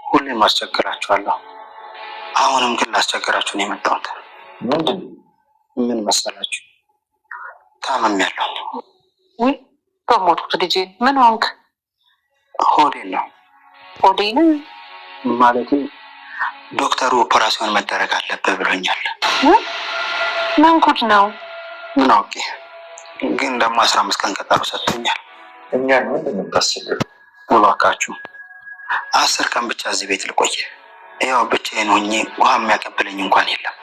ሁሌም አስቸግራችኋለሁ። አሁንም ግን ላስቸግራችሁ ነው የመጣሁት። ምን መሰላችሁ? ታምሜያለሁ። ውይ በሞትኩት ልጄ። ምን ሆንክ? ሆዴን ነው። ሆዴን ማለትም ዶክተሩ ኦፐራሲዮን መደረግ አለብህ ብሎኛል። ምን ጉድ ነው? ምን አውቄ፣ ግን ደግሞ 15 ቀን ቀጠሮ ሰጥቶኛል። እኛ ምንድን ነው የምታስቸግረው? እባካችሁ 10 ቀን ብቻ እዚህ ቤት ልቆይ። ያው ብቻዬን ሆኜ ውሃ የሚያቀብለኝ እንኳን የለም።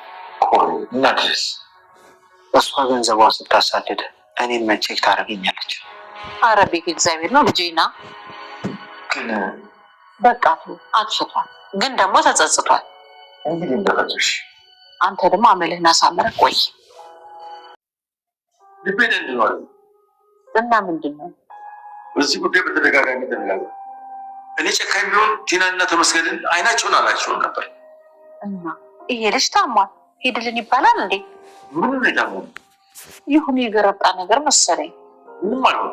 እናትስ? እሷ ገንዘቧን ስታሳድድ እኔም ቼክ ታደርገኛለች። አረ ቤት እግዚአብሔር ነው ልጄና። ግን በቃ አጥፍቷል፣ ግን ደግሞ ተጸጽቷል። እንግዲህ እንደፈለግሽ። አንተ ደግሞ አመልህን አሳምረህ ቆይ። ልቤ ደንድኗል። እና ምንድን ነው? በዚህ ጉዳይ በተደጋጋሚ ተነጋገርን። እኔ ጨካኝ ቢሆን ቲናና ተመስገንን አይናቸውን አላቸውም ነበር። እና ይሄ ልጅ ታሟል ሄድልን ይባላል እንዴ? ምንም ነው ይሁን የገረጣ ነገር መሰለኝ። ምንም አልሆነ።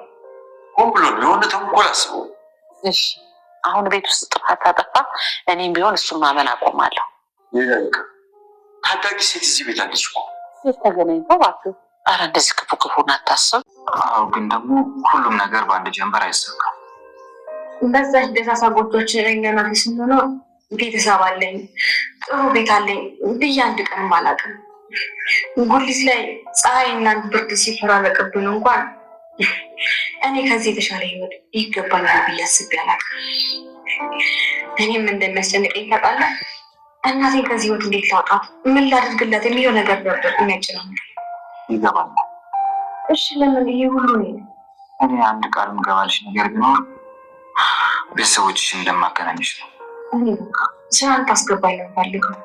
ሆን ብሎ የሆነ ተንኮል አስበው። እሺ አሁን ቤት ውስጥ ጥፋት ታጠፋ፣ እኔም ቢሆን እሱን ማመን አቆማለሁ። ይላልክ ታዳጊ ሴት እዚህ ቤት አለች እኮ። ተገናኝተው እባክህ። አረ እንደዚህ ክፉ ክፉን አታስብ። አዎ ግን ደግሞ ሁሉም ነገር በአንድ ጀንበር አይሰካም። በዛች ደሳሳ ጎጆች እኛና ስንኖር ቤተሰብ አለኝ፣ ጥሩ ቤት አለኝ ብዬ አንድ ቀንም አላውቅም። ጉሊት ላይ ፀሐይና ብርድ ሲፈራረቅብን እንኳን እኔ ከዚህ የተሻለ ህይወት ይገባኛል ብዬ አስቤ አላውቅም። እኔም እንደሚያስጨንቀኝ ታውቃለህ። እናቴን ከዚህ ህይወት እንዴት ላውጣት፣ ምን ላድርግላት የሚለው ነገር ነበር የሚያጨናንቀኝ። ይገባል። እሺ ለምን ይሄ ሁሉ ነው? እኔ አንድ ቃል ምገባልሽ ነገር ቢኖር ቤተሰቦችሽን እንደማገናኝሽ ነው። እኔ በቃ ስራን ታስገባኝ ነው የምፈልገው።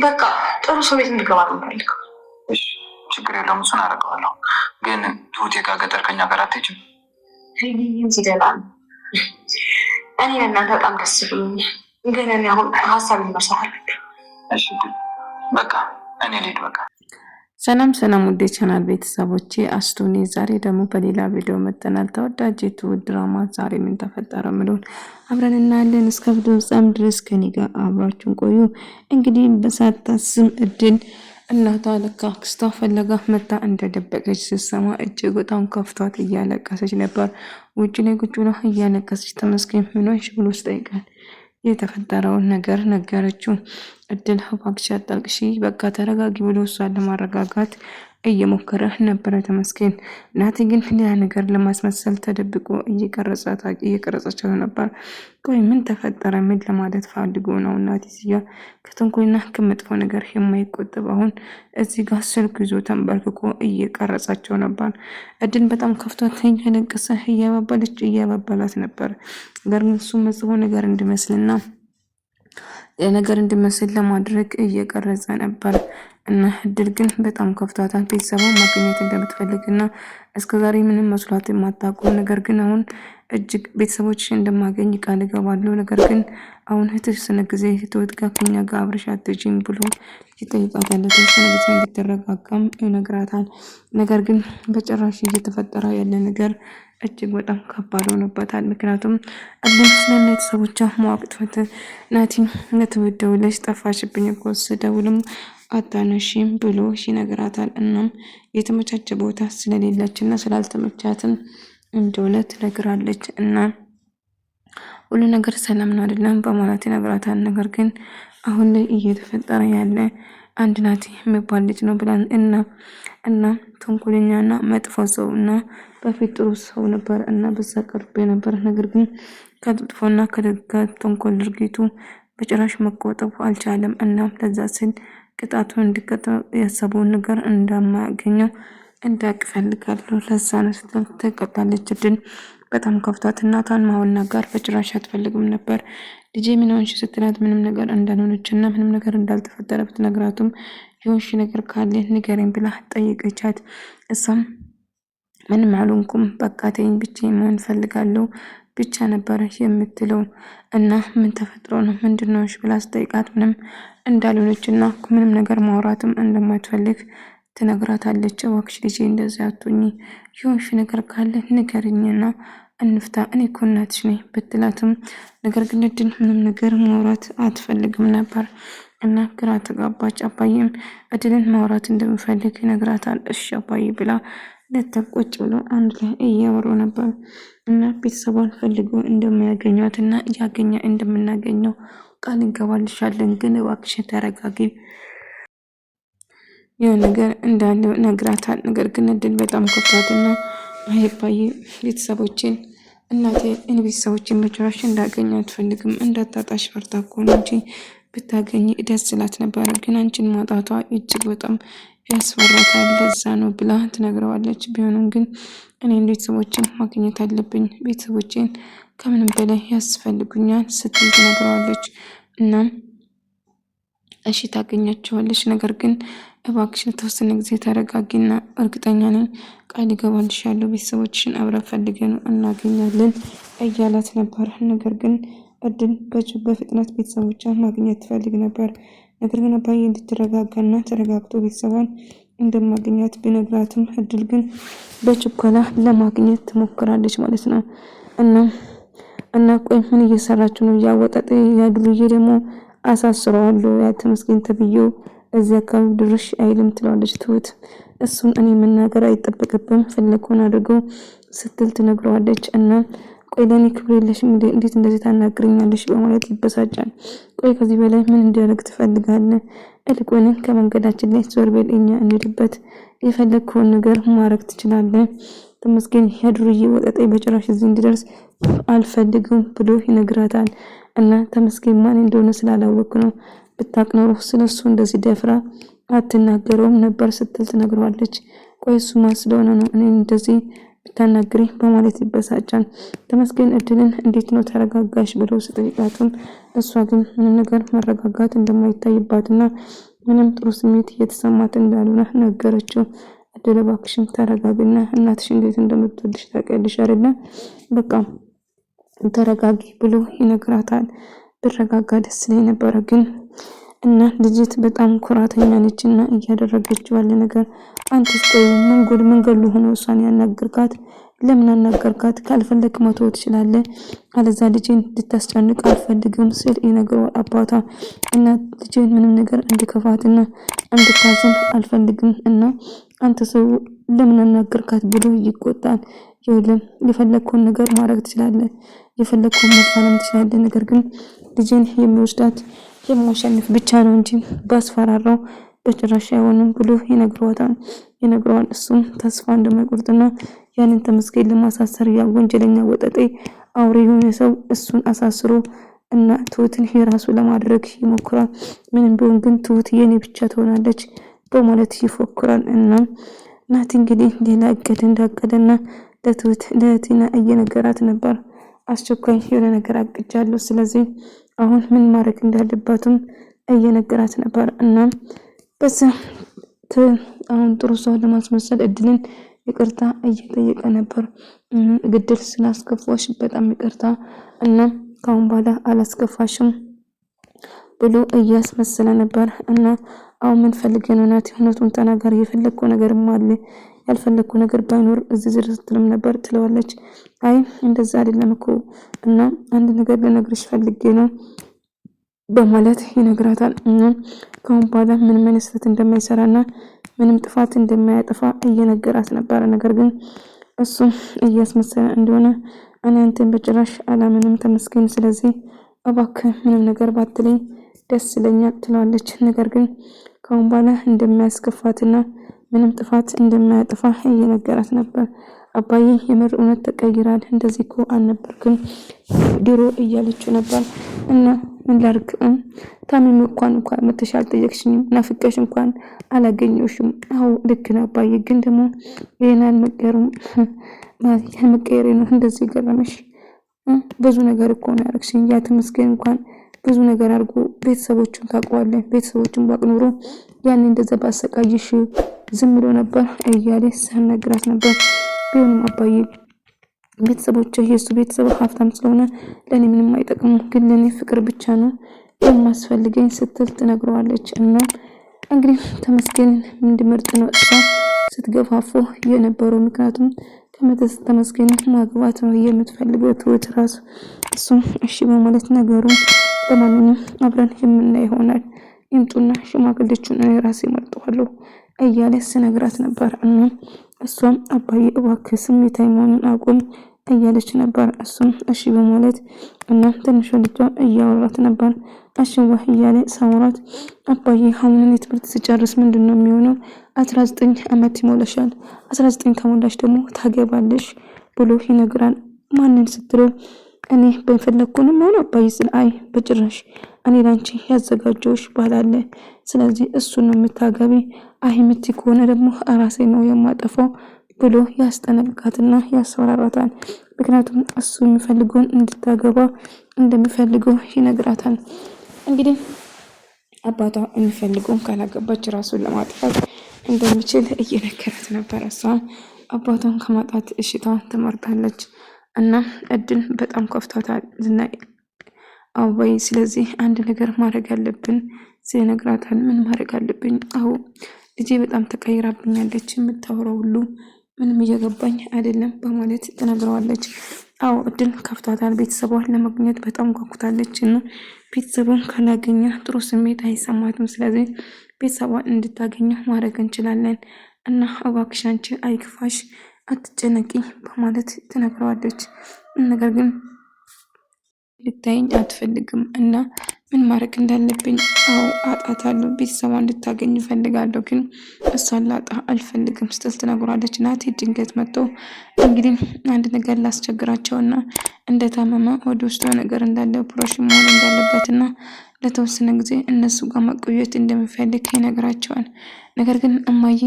በቃ ጥሩ ሰው ቤት እንድገባ ነው የምፈልገው። እሺ ችግር የለውም፣ እሱን አደርገዋለሁ። ግን ትሁቴ ጋር ገጠር ከኛ ጋር አትሄጂም? ይህም ሲደላ ነው። እኔ ለእናንተ በጣም ደስ ብሎኛል፣ ግን እኔ አሁን ሀሳብ ይመርሳል። እሺ በቃ እኔ ልሂድ በቃ። ሰላም ሰላም ውዴ ቻናል ቤተሰቦቼ አስቶኔ ዛሬ ደግሞ በሌላ ቪዲዮ መጥተናል። ተወዳጅ ትሁት ድራማ ዛሬ ምን ተፈጠረ ምለውን አብረን እናያለን። እስከ ቪዲዮ ፍጻሜ ድረስ ከኔ ጋር አብራችሁን ቆዩ። እንግዲህ በሳታስም እድል እናቷ ለካ አክስቷ ፈለጋ መታ እንደደበቀች ስትሰማ እጅግ በጣም ከፍቷት እያለቀሰች ነበር። ውጭ ላይ ቁጭ ብላ እያለቀሰች ተመስገን ምን ሆንሽ ብሎ ሲጠይቃት የተፈጠረውን ነገር ነገረችው። እድል እባክሽ አታልቅሺ፣ በቃ ተረጋጊ ብሎ እሷን ለማረጋጋት እየሞከረ ነበረ ተመስገን። ናቲ ግን ሌላ ነገር ለማስመሰል ተደብቆ እየቀረጸቻቸው ነበር። ቆይ ምን ተፈጠረ? ምን ለማለት ፈልጎ ነው? ናቲ ሲያ ከተንኮልና ከመጥፎ ነገር የማይቆጠብ አሁን እዚህ ጋር ስልክ ይዞ ተንበርክኮ እየቀረጻቸው ነበር። እድል በጣም ከፍቷት እያለቀሰ እያባበላት ነበር። ነገር ግን እሱ መጥፎ ነገር እንዲመስልና ነገር እንዲመስል ለማድረግ እየቀረጸ ነበር። እና እድል ግን በጣም ከፍቷታል። ቤተሰቧን ማግኘት እንደምትፈልግና እስከዛሬ ምንም መስሏት የማታውቀው ነገር ግን አሁን እጅግ ቤተሰቦች እንደማገኝ ቃል እገባለሁ፣ ነገር ግን አሁን የተወሰነ ጊዜ ትሁት ጋር ከኛ ጋር አብረሽ አትሄጂም ብሎ ይጠይቃታል። የተወሰነ ጊዜ እንድትረጋጋም ይነግራታል። ነገር ግን በጭራሽ እየተፈጠረ ያለ ነገር እጅግ በጣም ከባድ ሆኖበታል። ምክንያቱም እድል ስለነ ቤተሰቦቿ ማወቅ ትፈት ናቲም ለተወደውለሽ ጠፋሽብኝ እኮ ስደውልም አታነሺም ብሎ ይነግራታል። እናም የተመቻቸ ቦታ ስለሌላችና ስላልተመቻትም እንደሆነ ትነግራለች። እና ሁሉ ነገር ሰላም ነው አይደለም በማለት ይነግራታል። ነገር ግን አሁን ላይ እየተፈጠረ ያለ አንድ ናቲ የሚባል ልጅ ነው ብላን እና ተንኮለኛና መጥፎ ሰው እና በፊት ጥሩ ሰው ነበር እና በዛ ቀርቤ ነበር። ነገር ግን ከጥፎና ከተንኮል ድርጊቱ በጭራሽ መቆጠብ አልቻለም። እና ለዛ ሲል ቅጣቱን እንዲቀጣ ያሰበውን ነገር እንደማያገኘው እንዳቅ ፈልጋለሁ። ለዛ ነው ስትል ተቀጣለች። እድል በጣም ከፍቷት እናቷን ማናገር በጭራሽ አትፈልግም ነበር። ልጄ ምን ሆንሽ ስትላት ምንም ነገር እንዳልሆነችና ምንም ነገር እንዳልተፈጠረ ብትነግራቱም የሆንሽ ነገር ካለ ንገረኝ ብላ ጠየቀቻት። እሷም ምንም አልሆንኩም በቃ ተይኝ ብቻዬን መሆን ፈልጋለሁ ብቻ ነበር የምትለው። እና ምን ተፈጥሮ ነው ምንድነው ብላ ስጠይቃት ምንም እንዳልሆነችና ምንም ነገር ማውራትም እንደማትፈልግ ትነግራታለች። እባክሽ ልጄ እንደዚህ አትሁኚ፣ የሆንሽ ነገር ካለ ንገሪኝና እንፍታ እኔ እኮ እናትሽ ነኝ ብትላትም ነገር ግን እድል ምንም ነገር ማውራት አትፈልግም ነበር እና ግራ ተጋባች። አባዬም እድልን ማውራት እንደምፈልግ ይነግራታል። እሺ አባዬ ብላ ለተቆጭ ብሎ አንድ ላይ እያወሩ ነበር እና ቤተሰቧን ፈልጎ እንደሚያገኟት እና እያገኘ እንደምናገኘው ቃል እንገባልሻለን፣ ግን እባክሽ ተረጋጊ የሆነ ነገር እንዳለው ነግራታል። ነገር ግን እድል በጣም ከፋትና አባዬ ቤተሰቦችን እናቴ እኔ ቤተሰቦችን በጭራሽ እንዳገኝ አትፈልግም፣ እንዳታጣሽ ፈርታ እኮ ነው እንጂ ብታገኝ ደስ ስላት ነበረ፣ ግን አንቺን ማጣቷ እጅግ በጣም ያስፈራታል፣ ለዛ ነው ብላ ትነግረዋለች። ቢሆንም ግን እኔ ቤተሰቦችን ማግኘት አለብኝ፣ ቤተሰቦችን ከምንም በላይ ያስፈልጉኛል ስትል ትነግረዋለች። እናም እሺ ታገኛቸዋለች፣ ነገር ግን እባክሽ ለተወሰነ ጊዜ ተረጋጊና እርግጠኛ ነኝ ቃል እገባልሻለሁ ቤተሰቦችሽን አብረን ፈልገን እናገኛለን እያላት ነበር። ነገር ግን እድል በፍጥነት ቤተሰቦቿን ማግኘት ትፈልግ ነበር። ነገር ግን አባዬ እንድትረጋጋና ተረጋግቶ ቤተሰቧን እንደማገኛት ቢነግራትም እድል ግን በችኮላ ለማግኘት ትሞክራለች ማለት ነው። እና ቆይ ምን እየሰራችሁ ነው? ያወጣጤ ያድሉዬ ደግሞ አሳስረዋለሁ ያ ተመስገን ተብዬው እዚያ አካባቢ ድርሽ አይልም ትለዋለች ትሁት። እሱን እኔ መናገር አይጠበቅብም ፈለግኩን አድርገው ስትል ትነግረዋለች። እና ቆይ ለእኔ ክብር የለሽም እንዴት እንደዚህ ታናግረኛለሽ? በማለት ይበሳጫል። ቆይ ከዚህ በላይ ምን እንዲያደርግ ትፈልጋለህ? እልቁን ከመንገዳችን ላይ ዞር በል፣ እኛ እንሄድበት፣ የፈለግከውን ነገር ማድረግ ትችላለህ። ተመስገን ያድሩዬ ወጠጤ በጭራሽ እዚህ እንዲደርስ አልፈልግም ብሎ ይነግራታል። እና ተመስገን ማን እንደሆነ ስላላወቅ ነው፣ ብታውቅ ኖሮ ስለሱ እንደዚህ ደፍራ አትናገረውም ነበር ስትል ትነግረዋለች። ቆይ እሱ ማን ስለሆነ ነው እኔ እንደዚህ ብታናግሪ? በማለት ይበሳጫል። ተመስገን እድልን እንዴት ነው ተረጋጋሽ ብሎ ስጠይቃትም እሷ ግን ምንም ነገር መረጋጋት እንደማይታይባትና ምንም ጥሩ ስሜት እየተሰማት እንዳልሆነ ነገረችው። እድል እባክሽን ተረጋግና እናትሽ እንዴት እንደምትወድሽ ታውቂያለሽ አይደለ? በቃ ተረጋጊ ብሎ ይነግራታል። ብረጋጋ ደስ ይለኝ ነበረ ግን እና ልጅት በጣም ኩራተኛ ነችና እያደረገችው ያለ ነገር አንተስ ቆይ መንገዱ ሆኖ እሷን ያናገርካት ለምን አናገርካት? ካልፈለክ መተው ትችላለህ፣ አለዛ ልጅን ልታስጨንቅ አልፈልግም ስል ይነግረዋል አባቷ። እና ልጅን ምንም ነገር እንድከፋትና እንድታዘን አልፈልግም እና አንተ ሰው ለምን አናገርካት ብሎ ይቆጣል። ይኸውልህ የፈለግከውን ነገር ማድረግ ትችላለህ፣ የፈለግከውን መፋለም ትችላለህ፣ ነገር ግን ልጅን የሚወስዳት የማሸነፍ ብቻ ነው እንጂ ባስፈራራው በጭራሽ አይሆንም ብሎ ይነግረዋል። እሱም ተስፋ እንደማይቆርጥና ያንን ተመስገን ለማሳሰር ያ ወንጀለኛ ወጠጤ አውሬ የሆነ ሰው እሱን አሳስሮ እና ትሁትን የራሱ ለማድረግ ይሞክራል። ምንም ቢሆን ግን ትሁት የኔ ብቻ ትሆናለች በማለት ይፎክራል። እና ናቲ እንግዲህ ሌላ እቅድ እንዳቀደና ለትሁት ለቲና እየነገራት ነበር። አስቸኳይ የሆነ ነገር አቅጃለሁ፣ ስለዚህ አሁን ምን ማድረግ እንዳለባትም እየነገራት ነበር። እና በዛ አሁን ጥሩ ሰው ለማስመሰል እድልን ይቅርታ እየጠየቀ ነበር። ግድል ስላስከፋሽ በጣም ይቅርታ እና ካሁን በኋላ አላስከፋሽም ብሎ እያስመሰለ ነበር። እና አሁን ምን ፈልገህ ነው ናቲ? እውነቱን ተናገር፣ የፈለግከው ነገርም አለ፣ ያልፈለግከው ነገር ባይኖር እዚህ ድረስ ትልም ነበር ትለዋለች። አይ እንደዛ አይደለም እኮ እና አንድ ነገር ልነግርሽ ፈልጌ ነው በማለት ይነግራታል። እና ካሁን በኋላ ምንም አይነት ስህተት እንደማይሰራና ምንም ጥፋት እንደማያጠፋ እየነገራት ነበር። ነገር ግን እሱም እያስመሰለ እንደሆነ እኔ አንተን በጭራሽ አላምንም ተመስገን፣ ስለዚህ እባክህ ምንም ነገር ባትለኝ ደስ ይለኛል ትለዋለች። ነገር ግን ካሁን በኋላ እንደማያስከፋትና ምንም ጥፋት እንደማያጠፋ እየነገራት ነበር። አባዬ የምር እውነት ተቀይራል፣ እንደዚህ እኮ አልነበርክም ድሮ እያለችው ነበር። እና ምን ላድርግ ታሚም እንኳን መተሽ አልጠየቅሽኝም፣ ናፍቀሽ እንኳን አላገኘሁሽም። አዎ ልክ ነው አባዬ፣ ግን ደግሞ ይሄን አልመቀየሩም ያልመቀየሬ ነው እንደዚህ ገረመሽ? ብዙ ነገር እኮ ነው ያደረግሽኝ። ያ ተመስገን እንኳን ብዙ ነገር አድርጎ ቤተሰቦቹን ታውቀዋለህ፣ ቤተሰቦቹን ባቅኖሮ ያን እንደዛ ባሰቃይሽ ዝም ብሎ ነበር እያለ ሳነግራት ነበር። ቢሆንም አባዬ ቤተሰቦች የሱ ቤተሰብ ሀብታም ስለሆነ ለኔ ምንም አይጠቅሙ፣ ግን ለኔ ፍቅር ብቻ ነው የማስፈልገኝ ስትል ትነግረዋለች። እና እንግዲህ ተመስገን እንዲመርጥ ነው እሷ ስትገፋፉ የነበረው። ምክንያቱም ተመስገን ማግባት ነው የምትፈልገው ትሁት ራሱ። እሱም እሺ በማለት ነገሩን ለማንኛውም አብረን የምናይ ይሆናል፣ ይምጡና ሽማግሌዎቹን እኔ ራሴ መርጠዋለሁ እያለ ስነግራት ነበር። እና እሷም አባዬ እባክህ ስሜታዊ መሆኑን አቁም እያለች ነበር። እሱም እሺ በማለት እና ትንሿ ልጇ እያወራት ነበር። አሽዋ እያለ ሳወራት አባዬ አሁን ትምህርት ሲጨርስ ምንድነው የሚሆነው? 19 ዓመት ይሞላሻል፣ 19 ከሞላሽ ደግሞ ታገባለሽ ብሎ ይነግራል። ማንን ስትለው እኔ በፈለኩንም ሆነ አባዬ ስለ አይ በጭራሽ እኔ ላንቺ ያዘጋጀውሽ ባል አለ፣ ስለዚህ እሱን ነው የምታገቢ፣ አይ የምትይ ከሆነ ደግሞ ራሴ ነው የማጠፋው ብሎ ያስጠነቅቃትና ያስፈራራታል። ምክንያቱም እሱ የሚፈልገውን እንድታገባ እንደሚፈልገው ይነግራታል። እንግዲህ አባቷ የሚፈልገውን ካላገባች ራሱን ለማጥፋት እንደሚችል እየነገራት ነበር። እሷም አባቷን ከማጣት እሽታዋን ትመርጣለች። እና እድል በጣም ከፍቷታል ዝናይ አባይ። ስለዚህ አንድ ነገር ማድረግ አለብን ሲነግራታል። ምን ማድረግ አለብኝ? አዎ ልጄ በጣም ተቀይራብኛለች፣ የምታወራው ሁሉ ምንም እየገባኝ አይደለም በማለት ተናግረዋለች። አዎ እድል ከፍቷታል። ቤተሰቧን ለማግኘት በጣም ጓጉታለች እና ቤተሰቡን ካላገኘ ጥሩ ስሜት አይሰማትም። ስለዚህ ቤተሰቧን እንድታገኘ ማድረግ እንችላለን እና እባክሽ አንቺ አይክፋሽ፣ አትጨነቂ በማለት ትነግረዋለች። ነገር ግን ልታየኝ አትፈልግም እና ምን ማድረግ እንዳለብኝ አዎ አጣታለሁ፣ ቤተሰቧን እንድታገኝ እፈልጋለሁ፣ ግን እሷን ላጣ አልፈልግም ስትል ትነግረዋለች። ናቲ ድንገት መጥቶ እንግዲህ አንድ ነገር ላስቸግራቸውና እንደታመመ ወደ ውስጥ ነገር እንዳለ ኦፕሬሽን መሆን እንዳለበትና ለተወሰነ ጊዜ እነሱ ጋር መቆየት እንደሚፈልግ ይነግራቸዋል። ነገር ግን እማዬ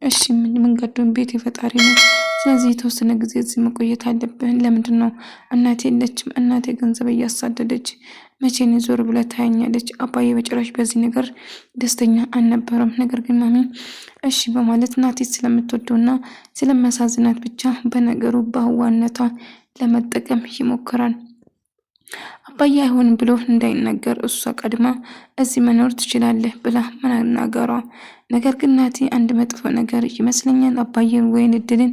እሺ መንገዱን ቤት የፈጣሪ ነው፣ ስለዚህ የተወሰነ ጊዜ እዚህ መቆየት አለብን። ለምንድን ነው? እናቴ የለችም፣ እናቴ ገንዘብ እያሳደደች መቼ ነው ዞር ብላ ታያኛለች። አባዬ በጭራሽ በዚህ ነገር ደስተኛ አልነበረም። ነገር ግን ማሚ እሺ በማለት እናቴ ስለምትወደውና ስለሚያሳዝናት ብቻ በነገሩ በአዋነቷ ለመጠቀም ይሞክራል። አባዬ አይሆንም ብሎ እንዳይናገር እሷ ቀድማ እዚህ መኖር ትችላለህ ብላ መናገሯ። ነገር ግን ናቲ አንድ መጥፎ ነገር ይመስለኛል አባዬን ወይን እድልን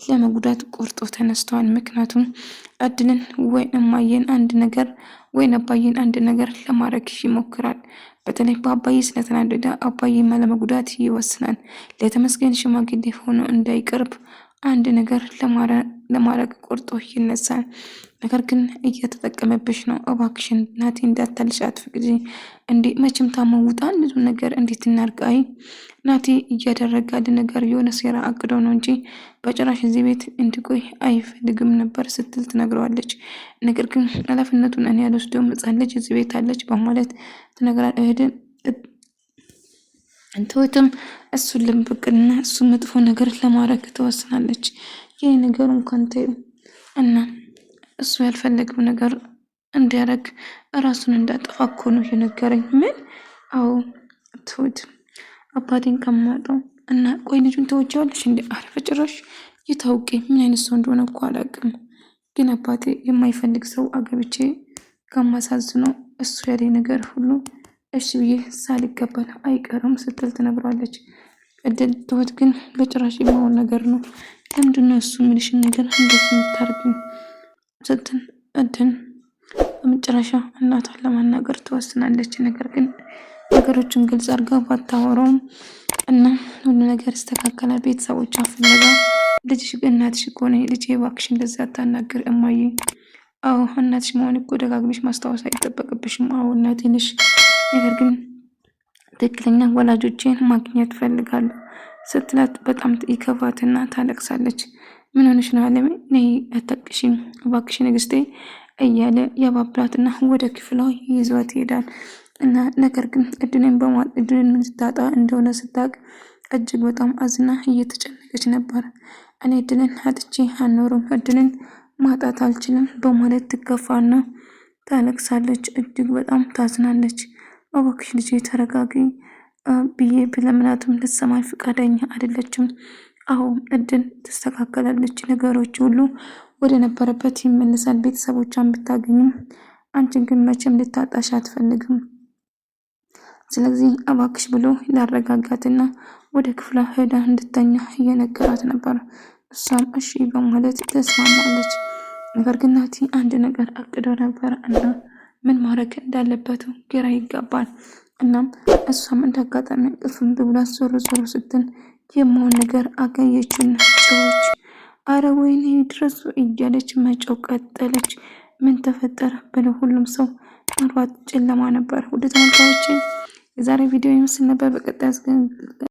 ለመጉዳት ቆርጦ ተነስተዋል። ምክንያቱም እድልን ወይ እማዬን አንድ ነገር ወይን አባዬን አንድ ነገር ለማድረግ ይሞክራል። በተለይ በአባዬ ስለተናደደ አባዬን ለመጉዳት ይወስናል። ለተመስገን ሽማግሌ ሆኖ እንዳይቀርብ አንድ ነገር ለማድረግ ቆርጦ ይነሳል። ነገር ግን እየተጠቀመብሽ ነው፣ እባክሽን ናቲ እንዳታልሽ አትፍቅጂ እንዴ፣ መቼም ታመውጣ ብዙ ነገር እንዴት እናርጋይ? ናቲ እያደረጋል ነገር የሆነ ሴራ አቅደው ነው እንጂ በጭራሽ እዚህ ቤት እንዲቆይ አይፈልግም ነበር ስትል ትነግረዋለች። ነገር ግን ኃላፊነቱን እኔ ያልወስደውም፣ ሕፃን ልጅ እዚህ ቤት አለች በማለት ትነግራለች። ትሁትም እሱን ለመበቀልና እሱ መጥፎ ነገር ለማድረግ ትወስናለች። ይህ ነገሩ እንኳን ተይው እና እሱ ያልፈለገው ነገር እንዲያደርግ ራሱን እንዳጠፋ እኮ ነው የነገረኝ። ምን? አዎ ትሁት አባቴን ከማጣው እና ቆይ ልጁን ተወጃለሽ እንዴ? ኧረ በጭራሽ ይታውቂ ምን አይነት ሰው እንደሆነ እኮ አላውቅም፣ ግን አባቴ የማይፈልግ ሰው አገብቼ ከማሳዝነው እሱ ያለኝ ነገር ሁሉ እሺ ብዬ ሳልቀበል አይቀርም ስትል ትነግረዋለች። እድል ትሁት ግን በጭራሽ የማይሆን ነገር ነው፣ ለምንድነው እሱ የሚልሽን ነገር እንደዚህ የምታደርጊው ስትል እድል በመጨረሻ እናቷን ለማናገር ትወስናለች። ነገር ግን ነገሮችን ግልጽ አድርጋ ባታወራውም እና ሁሉ ነገር ይስተካከላል። ቤተሰቦቿ ፍለጋ ልጅሽ እናትሽ እኮ ነው፣ ልጄ እባክሽ እንደዚህ አታናግር እማዬ። አዎ እናትሽ መሆን እኮ ደጋግመሽ ማስታወስ አይጠበቅብሽም። አዎ እናቴ ነሽ፣ ነገር ግን ትክክለኛ ወላጆቼን ማግኘት ፈልጋለሁ ስትላት በጣም ይከፋትና ታለቅሳለች። ምን ሆነሽ ነው አለሜ? ነይ አታቅሽኝ እባክሽ ንግስቴ እያለ ያባብላትና ወደ ክፍሏ ይዟት ይሄዳል። እና ነገር ግን እድልን ስታጣ እንደሆነ ስታውቅ እጅግ በጣም አዝና እየተጨነቀች ነበር። እኔ እድልን አጥቼ አልኖርም፣ እድልን ማጣት አልችልም በማለት ትከፋና ታለቅሳለች። እጅግ በጣም ታዝናለች። እባክሽ ልጄ ተረጋጊ ብዬ ብለምናትም ልትሰማኝ ፈቃደኛ አይደለችም። አዎ እድል ትስተካከላለች፣ ነገሮች ሁሉ ወደ ነበረበት ይመለሳል። ቤተሰቦቿን ብታገኝም አንቺን ግን መቼም ልታጣሽ አትፈልግም። ስለዚህ እባክሽ ብሎ ላረጋጋትና ወደ ክፍሏ ሄዳ እንድተኛ እየነገራት ነበር። እሷም እሺ በማለት ተስማማለች። ነገር ግን ናቲ አንድ ነገር አቅዶ ነበር እና ምን ማድረግ እንዳለበት ግራ ይጋባል። እናም እሷም እንዳጋጣሚ እንቅልፍም ብብላት ዞሮ ስትል የመሆን ነገር አገኘችና ጮኸች። አረ ወይኔ ድረሱ እያለች መጮህ ቀጠለች። ምን ተፈጠረ ብለው ሁሉም ሰው ምናልባት ጨለማ ነበር። ወደ ተመልካዮች የዛሬ ቪዲዮ ይመስል ነበር። በቀጣይ